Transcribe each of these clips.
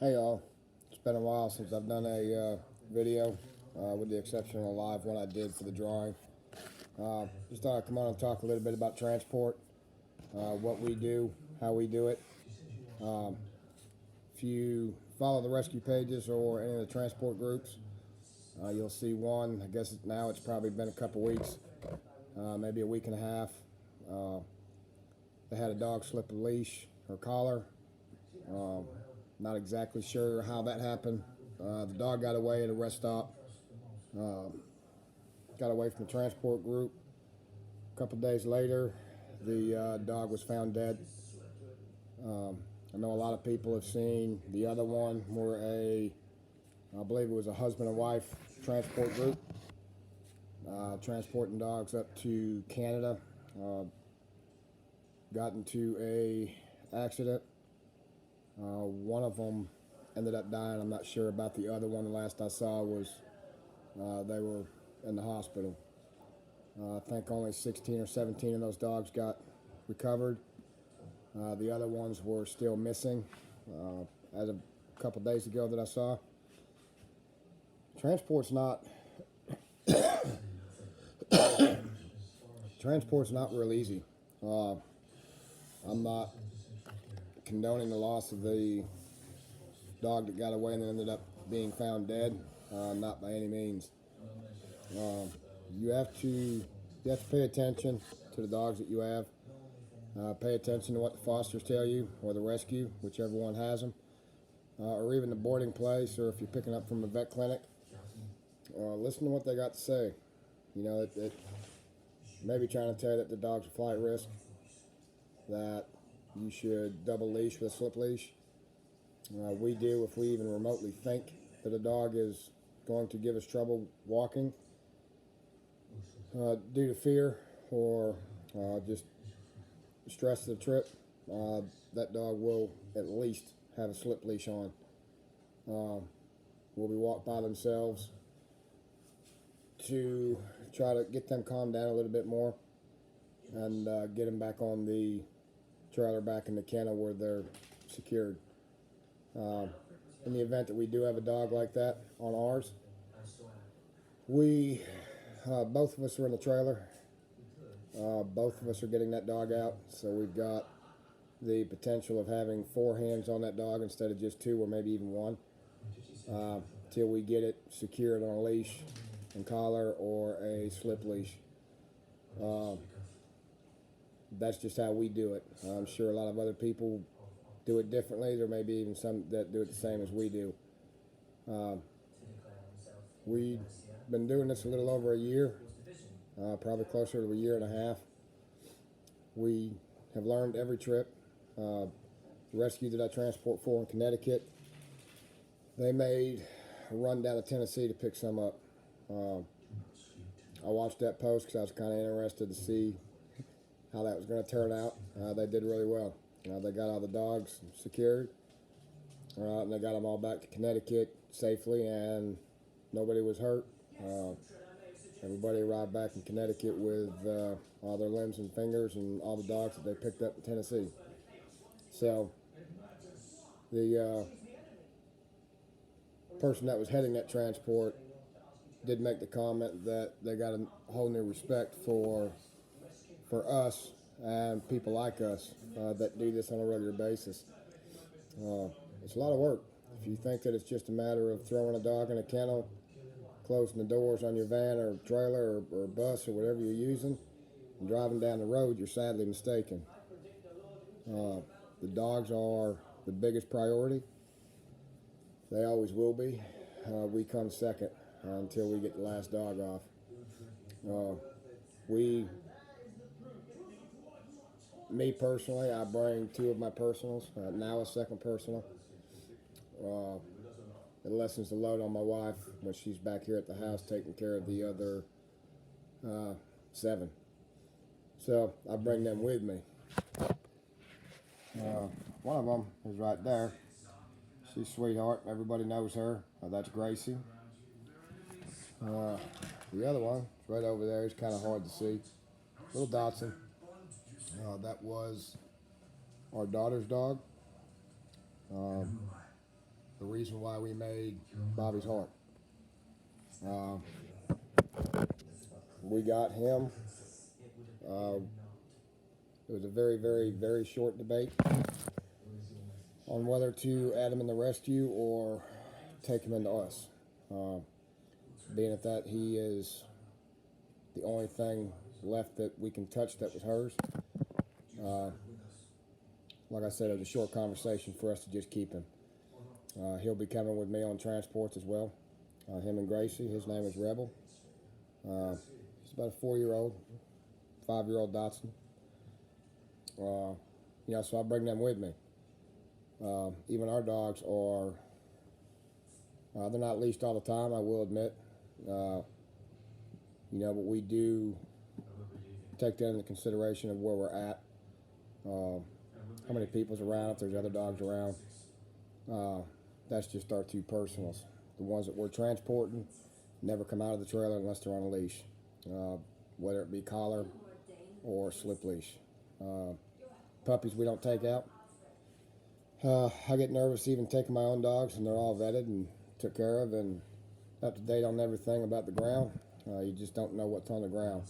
Hey y'all, it's been a while since I've done a video, with the exception of a live one I did for the drawing. Just thought I'd come on and talk a little bit about transport, what we do, how we do it. If you follow the rescue pages or any of the transport groups, you'll see one. I guess now it's probably been a couple weeks, maybe a week and a half. They had a dog slip a leash or collar. Not exactly sure how that happened. The dog got away at a rest stop. Got away from the transport group. A couple days later, the dog was found dead. I know a lot of people have seen the other one where I believe it was a husband and wife transport group, transporting dogs up to Canada. Got into a accident. One of them ended up dying. I'm not sure about the other one. The last I saw was they were in the hospital. I think only 16 or 17 of those dogs got recovered. The other ones were still missing. As a couple days ago that I saw. Transport's not real easy. I'm not condoning the loss of the dog that got away and ended up being found dead. Not by any means. You have to pay attention to the dogs that you have. Pay attention to what the fosters tell you, or the rescue, whichever one has them, or even the boarding place, or if you're picking up from a vet clinic. Listen to what they got to say. You know, it may be trying to tell you that the dog's a flight risk, that you should double leash with a slip leash. We do if we even remotely think that a dog is going to give us trouble walking due to fear or just stress of the trip. That dog will at least have a slip leash on. Will be walked by themselves to try to get them calmed down a little bit more and get them back on the trailer, back in the kennel where they're secured. In the event that we do have a dog like that on ours, we both of us are in the trailer. Both of us are getting that dog out, so we've got the potential of having 4 hands on that dog instead of just 2 or maybe even 1, till we get it secured on a leash and collar or a slip leash. That's just how we do it. I'm sure a lot of other people do it differently. There may be even some that do it the same as we do. We've been doing this a little over a year, probably closer to a year and a half. We have learned every trip. The rescue that I transport for in Connecticut, they made a run down to Tennessee to pick some up. I watched that post because I was kind of interested to see how that was going to turn out. They did really well. They got all the dogs secured, and they got them all back to Connecticut safely, and nobody was hurt. Everybody arrived back in Connecticut with all their limbs and fingers and all the dogs that they picked up in Tennessee. So the person that was heading that transport did make the comment that they got a whole new respect for us and people like us that do this on a regular basis. It's a lot of work. If you think that it's just a matter of throwing a dog in a kennel, closing the doors on your van or trailer or bus or whatever you're using, and driving down the road, you're sadly mistaken. The dogs are the biggest priority. They always will be. We come second until we get the last dog off. Me personally, I bring 2 of my personals, now a second personal. It lessens the load on my wife when she's back here at the house taking care of the other 7. So I bring them with me. One of them is right there. She's a sweetheart. Everybody knows her. That's Gracie. The other one is right over there. It's kind of hard to see. Little Dotson. That was our daughter's dog. the reason why we made Bobby's Heart. We got him. It was a very, very, very short debate on whether to add him in the rescue or take him into us. Being at that, he is the only thing left that we can touch that was hers. Like I said, it was a short conversation for us to just keep him. He'll be coming with me on transports as well. Him and Gracie. His name is Rebel. He's about a 4-year-old, 5-year-old Dotson. So I bring them with me. Even our dogs are, they're not leashed all the time, I will admit. But we do take that into consideration of where we're at, how many people's around, if there's other dogs around. That's just our 2 personals. The ones that we're transporting never come out of the trailer unless they're on a leash, whether it be collar or slip leash. Puppies we don't take out. I get nervous even taking my own dogs, and they're all vetted and took care of and up to date on everything about the ground. You just don't know what's on the ground.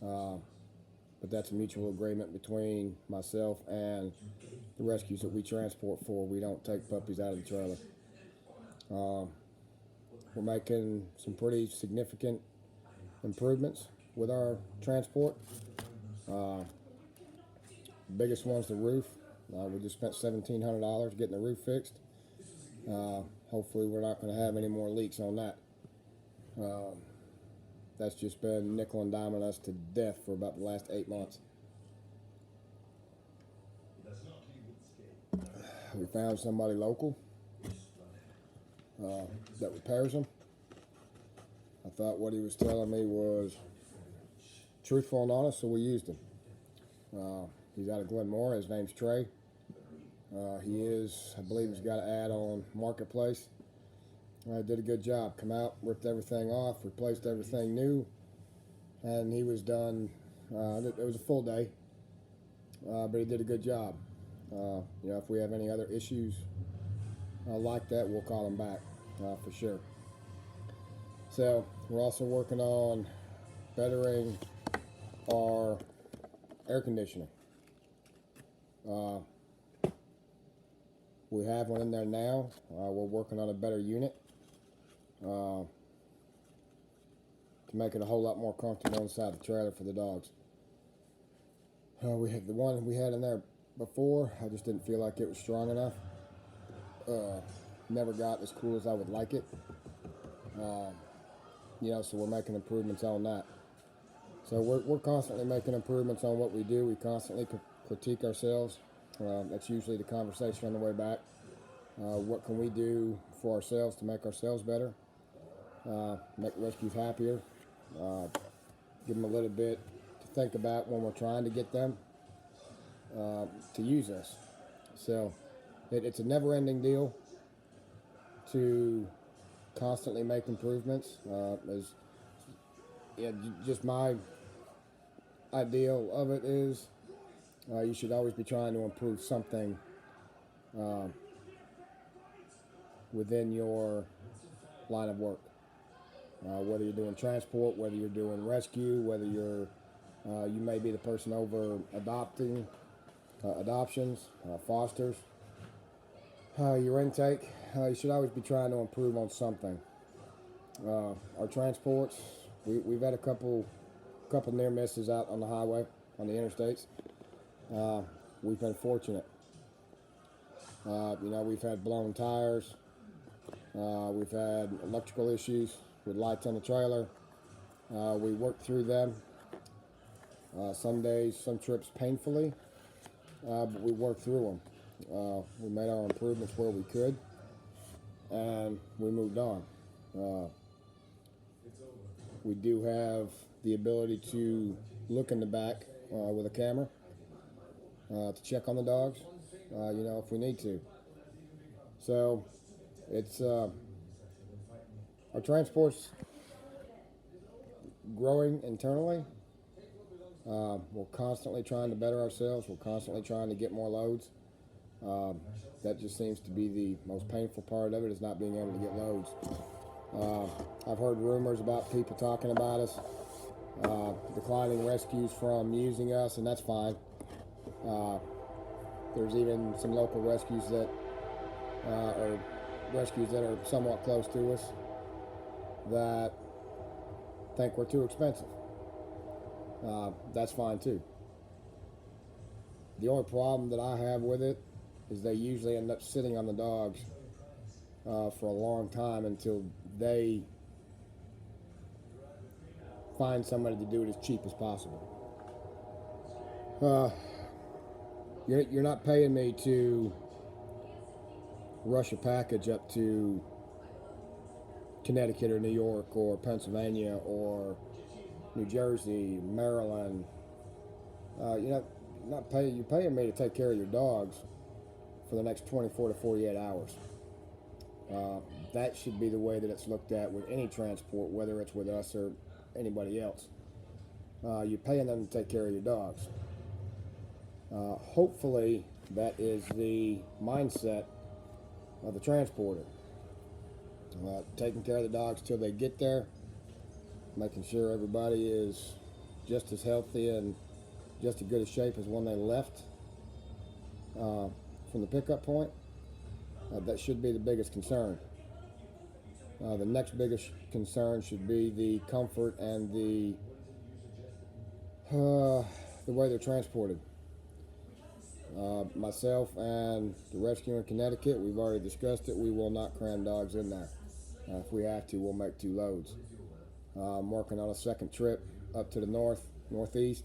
But that's a mutual agreement between myself and the rescues that we transport for. We don't take puppies out of the trailer. We're making some pretty significant improvements with our transport. Biggest one's the roof. We just spent $1,700 getting the roof fixed. Hopefully we're not going to have any more leaks on that. That's just been nickel and diming us to death for about the last 8 months. We found somebody local that repairs them. I thought what he was telling me was truthful and honest, so we used him. He's out of Glenmore. His name's Trey. I believe he's got an ad on Marketplace. Did a good job. Come out, ripped everything off, replaced everything new, and he was done. It was a full day, but he did a good job. If we have any other issues like that, we'll call him back for sure. So we're also working on bettering our air conditioning. We have one in there now. We're working on a better unit to make it a whole lot more comfortable inside the trailer for the dogs. We had the one we had in there before. I just didn't feel like it was strong enough. Never got as cool as I would like it. So we're making improvements on that. So we're constantly making improvements on what we do. We constantly critique ourselves. That's usually the conversation on the way back. What can we do for ourselves to make ourselves better? Make rescues happier. Give them a little bit to think about when we're trying to get them to use us. So it's a never-ending deal to constantly make improvements. Just my ideal of it is you should always be trying to improve something within your line of work. Whether you're doing transport, whether you're doing rescue, whether you may be the person over adoptions, fosters, your intake, you should always be trying to improve on something. Our transports, we've had a couple near misses out on the highway, on the interstates. We've been fortunate. We've had blown tires. We've had electrical issues with lights on the trailer. We worked through them. Some days, some trips painfully, but we worked through them. We made our improvements where we could, and we moved on. We do have the ability to look in the back with a camera to check on the dogs, if we need to. So it's our transport's growing internally. We're constantly trying to better ourselves. We're constantly trying to get more loads. That just seems to be the most painful part of it, is not being able to get loads. I've heard rumors about people talking about us, declining rescues from using us, and that's fine. There's even some local rescues that or rescues that are somewhat close to us that think we're too expensive. That's fine too. The only problem that I have with it is they usually end up sitting on the dogs for a long time until they find somebody to do it as cheap as possible. You're not paying me to rush a package up to Connecticut or New York or Pennsylvania or New Jersey, Maryland. You're paying me to take care of your dogs for the next 24 to 48 hours. That should be the way that it's looked at with any transport, whether it's with us or anybody else. You're paying them to take care of your dogs. Hopefully that is the mindset of the transporter. Taking care of the dogs till they get there, making sure everybody is just as healthy and just as good a shape as when they left from the pickup point. That should be the biggest concern. The next biggest concern should be the comfort and the way they're transported. Myself and the rescue in Connecticut, we've already discussed it. We will not cram dogs in there. If we have to, we'll make 2 loads. I'm working on a second trip up to the northeast,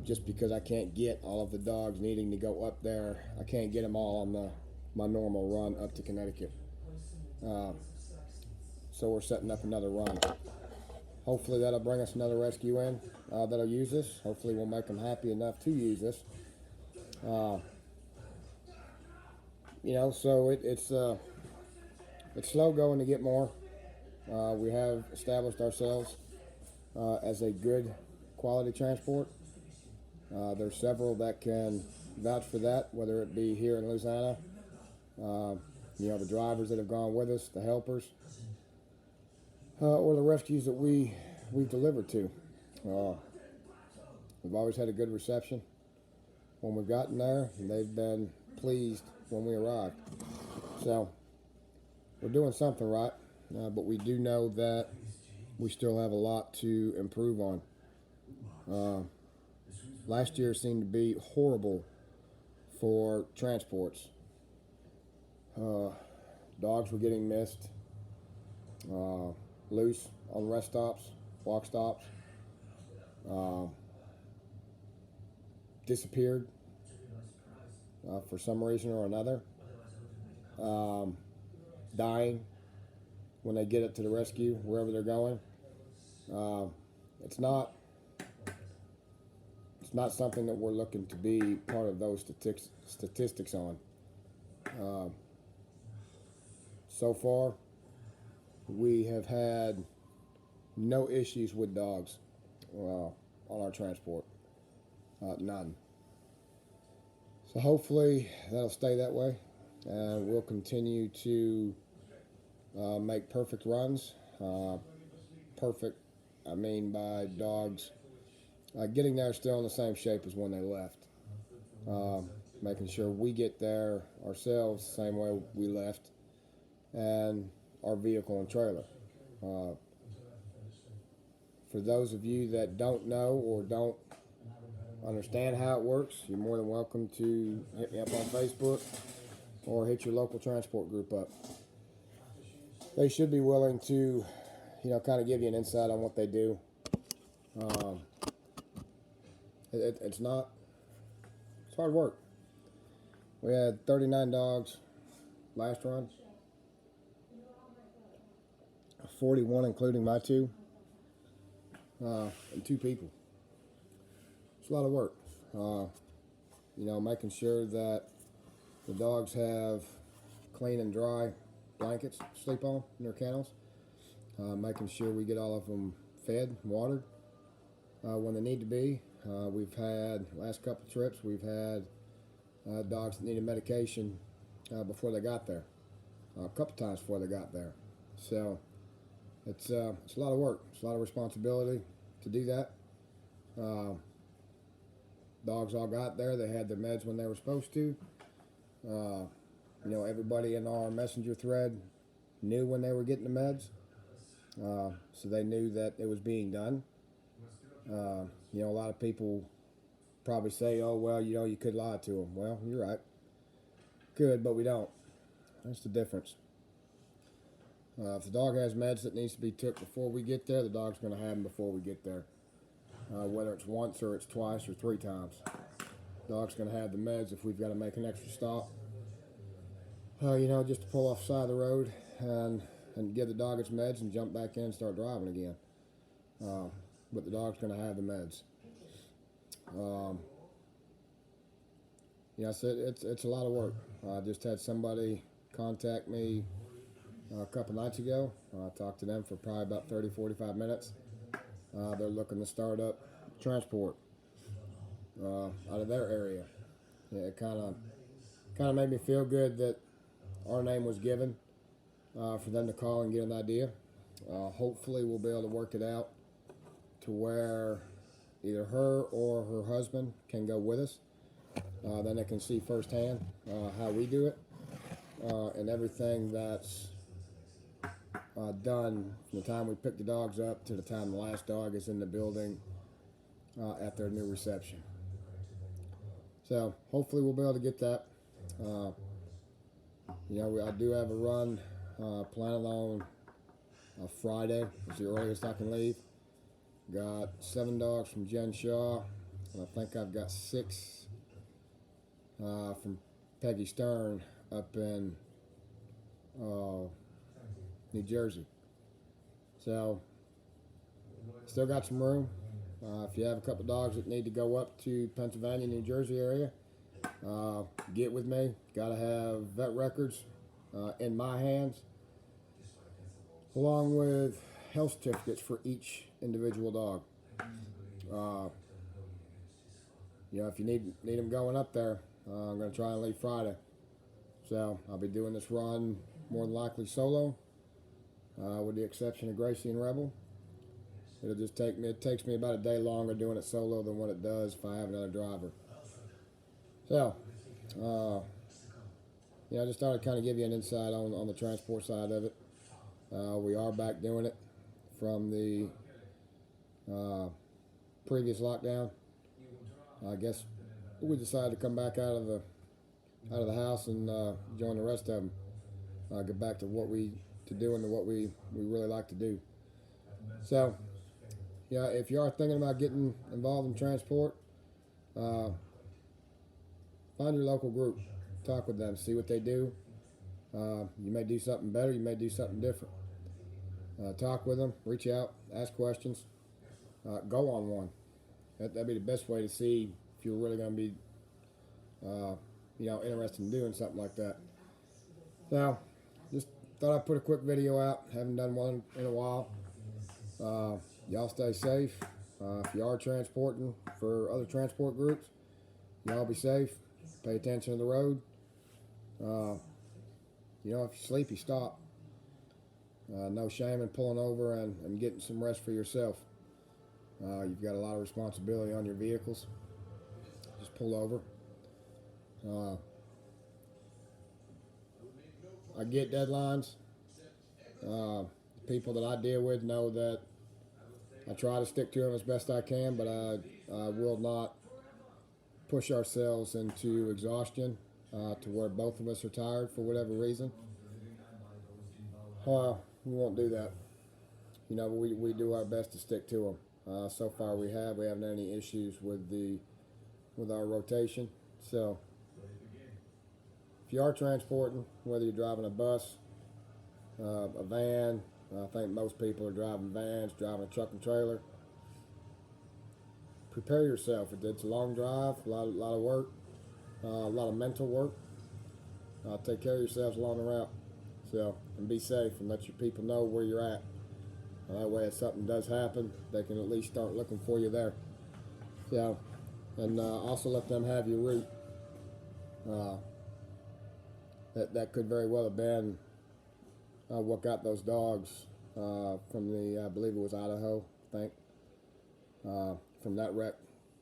just because I can't get all of the dogs needing to go up there. I can't get them all on my normal run up to Connecticut. So we're setting up another run. Hopefully that'll bring us another rescue in that'll use this. Hopefully we'll make them happy enough to use this. So it's slow going to get more. We have established ourselves as a good quality transport. There's several that can vouch for that, whether it be here in Louisiana, the drivers that have gone with us, the helpers, or the rescues that we've delivered to. We've always had a good reception when we've gotten there, and they've been pleased when we arrived. So we're doing something right, but we do know that we still have a lot to improve on. Last year seemed to be horrible for transports. Dogs were getting missed, loose on rest stops, walk stops, disappeared for some reason or another, dying when they get it to the rescue, wherever they're going. It's not something that we're looking to be part of those statistics on. So far, we have had no issues with dogs on our transport. None. So hopefully that'll stay that way, and we'll continue to make perfect runs. Perfect, I mean by dogs getting there still in the same shape as when they left. Making sure we get there ourselves the same way we left, and our vehicle and trailer. For those of you that don't know or don't understand how it works, you're more than welcome to hit me up on Facebook or hit your local transport group up. They should be willing to, kind of give you an insight on what they do. It's hard work. We had 39 dogs last run, 41 including my 2, and 2 people. It's a lot of work. Making sure that the dogs have clean and dry blankets to sleep on in their kennels. Making sure we get all of them fed and watered when they need to be. We've had, last couple trips, we've had dogs that needed medication before they got there, a couple times before they got there. So it's a lot of work. It's a lot of responsibility to do that. Dogs all got there. They had their meds when they were supposed to. You know, everybody in our messenger thread knew when they were getting the meds, so they knew that it was being done. You know, a lot of people probably say, "Oh, well, you know, you could lie to them." Well, you're right. Could, but we don't. That's the difference. If the dog has meds that needs to be took before we get there, the dog's going to have them before we get there. Whether it's once or it's twice or 3 times. Dog's going to have the meds if we've got to make an extra stop. You know, just to pull off the side of the road and give the dog its meds and jump back in and start driving again. But the dog's going to have the meds. Yeah, so it's a lot of work. I just had somebody contact me a couple nights ago. I talked to them for probably about 30-45 minutes. They're looking to start up transport out of their area. Yeah, it kind of made me feel good that our name was given for them to call and get an idea. Hopefully we'll be able to work it out to where either her or her husband can go with us. Then they can see firsthand how we do it and everything that's done from the time we pick the dogs up to the time the last dog is in the building at their new reception. So hopefully we'll be able to get that. You know, I do have a run planning on Friday. It's the earliest I can leave. Got 7 dogs from Jen Shaw, and I think I've got 6 from Peggy Stern up in New Jersey. So still got some room. If you have a couple dogs that need to go up to Pennsylvania, New Jersey area, get with me. Got to have vet records in my hands, along with health certificates for each individual dog. You know, if you need them going up there, I'm going to try and leave Friday. So I'll be doing this run more than likely solo, with the exception of Gracie and Rebel. It'll just take me, it takes me about a day longer doing it solo than what it does if I have another driver. So, yeah, I just thought I'd kind of give you an insight on the transport side of it. We are back doing it from the previous lockdown. I guess we decided to come back out of the house and join the rest of them. Get back to what we really like to do. So, yeah, if you are thinking about getting involved in transport, find your local group, talk with them, see what they do. You may do something better, you may do something different. Talk with them, reach out, ask questions, go on one. That'd be the best way to see if you're really going to be, you know, interested in doing something like that. So, just thought I'd put a quick video out. Haven't done one in a while. Y'all stay safe. If you are transporting for other transport groups, y'all be safe. Pay attention to the road. You know, if you sleep, you stop. No shame in pulling over and getting some rest for yourself. You've got a lot of responsibility on your vehicles. Just pull over. I get deadlines. The people that I deal with know that I try to stick to them as best I can, but I will not push ourselves into exhaustion to where both of us are tired for whatever reason. We won't do that. You know, we do our best to stick to them. So far we haven't had any issues with our rotation. So if you are transporting, whether you're driving a bus, a van, I think most people are driving vans, driving a truck and trailer. Prepare yourself. It's a long drive, a lot of work, a lot of mental work. Take care of yourselves along the route. So, and be safe and let your people know where you're at. That way, if something does happen, they can at least start looking for you there. So, and also let them have your route. That could very well have been what got those dogs from the, I believe it was Idaho, I think, from that wreck.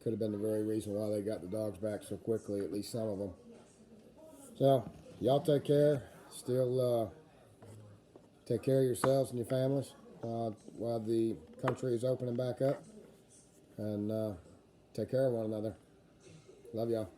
Could have been the very reason why they got the dogs back so quickly, at least some of them. So, y'all take care. Still take care of yourselves and your families while the country is opening back up. And take care of one another. Love y'all.